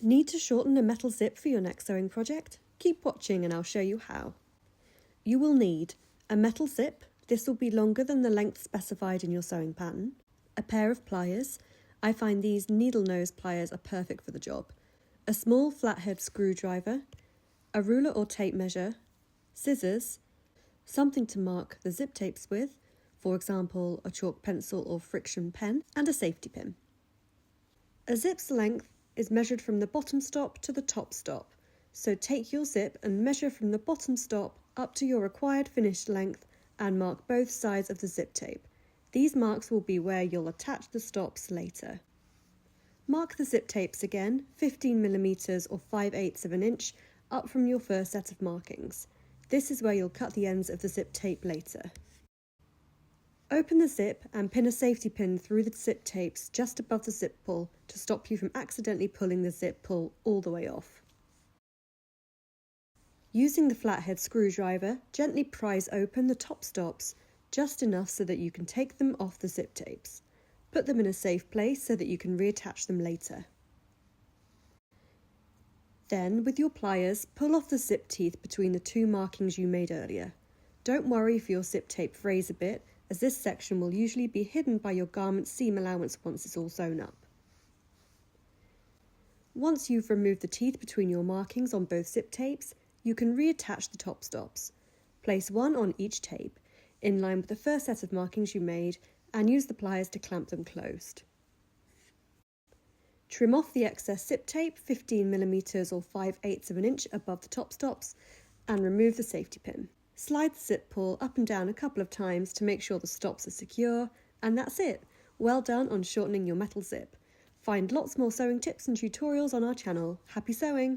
Need to shorten a metal zip for your next sewing project? Keep watching and I'll show you how. You will need a metal zip, this will be longer than the length specified in your sewing pattern, a pair of pliers, I find these needle nose pliers are perfect for the job, a small flathead screwdriver, a ruler or tape measure, scissors, something to mark the zip tapes with, for example a chalk pencil or friction pen, and a safety pin. A zip's length is measured from the bottom stop to the top stop, so take your zip and measure from the bottom stop up to your required finished length and mark both sides of the zip tape. These marks will be where you'll attach the stops later. Mark the zip tapes again, 15mm or 5/8 of an inch, up from your first set of markings. This is where you'll cut the ends of the zip tape later. Open the zip and pin a safety pin through the zip tapes just above the zip pull to stop you from accidentally pulling the zip pull all the way off. Using the flathead screwdriver, gently prise open the top stops, just enough so that you can take them off the zip tapes. Put them in a safe place so that you can reattach them later. Then, with your pliers, pull off the zip teeth between the two markings you made earlier. Don't worry if your zip tape frays a bit, as this section will usually be hidden by your garment's seam allowance once it's all sewn up. Once you've removed the teeth between your markings on both zip tapes, you can reattach the top stops. Place one on each tape, in line with the first set of markings you made, and use the pliers to clamp them closed. Trim off the excess zip tape, 15mm or 5/8 of an inch above the top stops, and remove the safety pin. Slide the zip pull up and down a couple of times to make sure the stops are secure, and that's it. Well done on shortening your metal zip. Find lots more sewing tips and tutorials on our channel. Happy sewing!